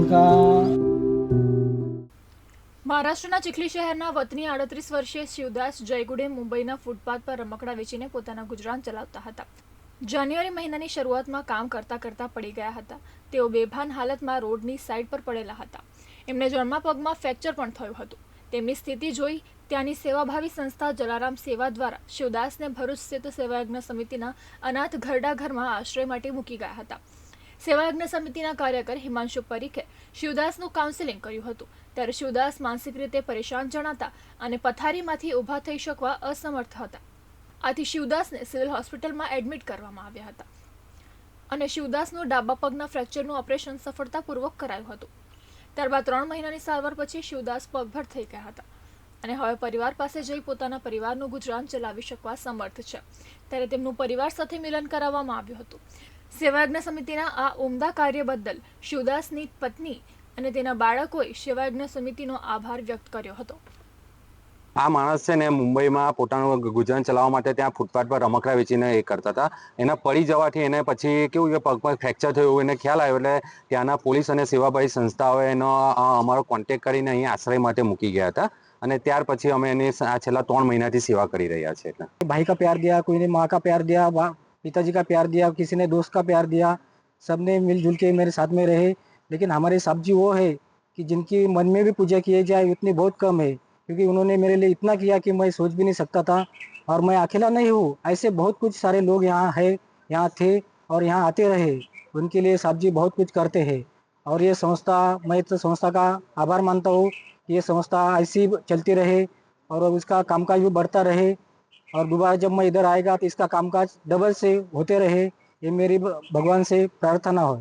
उनका। મહારાષ્ટ્રના ચીખલી શહેરના વતની 38 વર્ષીય શિવદાસ જયગુડે મુંબઈના ફૂટપાથ પર રમકડા વેચીને પોતાના ગુજરાન ચલાવતા હતા. જાન્યુઆરી મહિનાની શરૂઆતમાં કામ કરતા કરતા પડી ગયા હતા. તેઓ બેભાન હાલતમાં રોડની સાઈડ પર પડેલા હતા. એમને જમણા પગમાં ફ્રેક્ચર પણ થયું હતું. તેમની સ્થિતિ જોઈ ત્યાંની સેવાભાવી સંસ્થા જલારામ સેવા દ્વારા શિવદાસને ભરૂચ સ્થિત સેવાયજ્ઞ સમિતિના અનાથ ઘરડા ઘરમાં આશ્રય માટે મૂકી ગયા હતા. સેવાયજ્ઞ સમિતિના કાર્યકર હિમાંશુ પરીખે શિવદાસનું કાઉન્સેલિંગ કર્યું હતું. ત્યારે શિવદાસ માનસિક રીતે પરેશાન જણાતા અને પથારીમાંથી ઊભા થઈ શકવા અસમર્થ હતા. આથી શિવદાસને સિવિલ હોસ્પિટલમાં એડમિટ કરવામાં આવ્યા હતા અને શિવદાસનું ડાબા પગના ફ્રેક્ચરનું ઓપરેશન સફળતાપૂર્વક કરાયું હતું. ત્યારબાદ 3 મહિનાની સારવાર પછી શિવદાસ પગભર થઈ ગયા હતા અને હવે પરિવાર પાસે જઈ પોતાના પરિવારનું ગુજરાન ચલાવી શકવા સમર્થ છે. ત્યારે તેમનું પરિવાર સાથે મિલન કરાવવામાં આવ્યું હતું. સેવાયજ્ઞ સમિતિના આ ઉમદા કાર્ય બદલ શિવદાસની પત્ની અને તેના બાળકોએ સેવાયજ્ઞ સમિતિનો આભાર વ્યક્ત કર્યો હતો. આ માણસ છે ને મુંબઈમાં પોતાનું ગુજરાન ચલાવવા માટે ત્યાં ફૂટપાથ પર રમકડા વેચીને એ કરતા હતા. એના પડી જવાથી એને પછી કેવું કે પગમાં ફ્રેક્ચર થયું એને ખ્યાલ આવ્યો એટલે ત્યાંના પોલીસ અને સેવાભાવી સંસ્થાઓએ એનો અમારો કોન્ટેક્ટ કરીને અહીં આશ્રય માટે મૂકી ગયા હતા અને ત્યાર પછી અમે એની આ છેલ્લા 3 મહિનાથી સેવા કરી રહ્યા છીએ. એટલે भाई का प्यार दिया, कोई ने माँ का प्यार दिया, पिताजी का प्यार दिया, किसी ने दोस्त का प्यार दिया, सबने मिलजुल के मेरे साथ में रहे. लेकिन हमारे साहब जी वो है कि जिनकी मन में भी पूजा किए जाए उतनी बहुत कम है, क्योंकि उन्होंने मेरे लिए इतना किया कि मैं सोच भी नहीं सकता था. और मैं अकेला नहीं हूँ, ऐसे बहुत कुछ सारे लोग यहाँ है, यहाँ थे और यहाँ आते रहे. उनके लिए साहब जी बहुत कुछ करते हैं. और ये संस्था, मैं तो संस्था का आभार मानता हूँ कि ये संस्था ऐसी चलती रहे और उसका कामकाज भी बढ़ता रहे और दोबारा जब मैं इधर आएगा तो इसका कामकाज डबल से होते रहे, ये मेरी भगवान से प्रार्थना हो.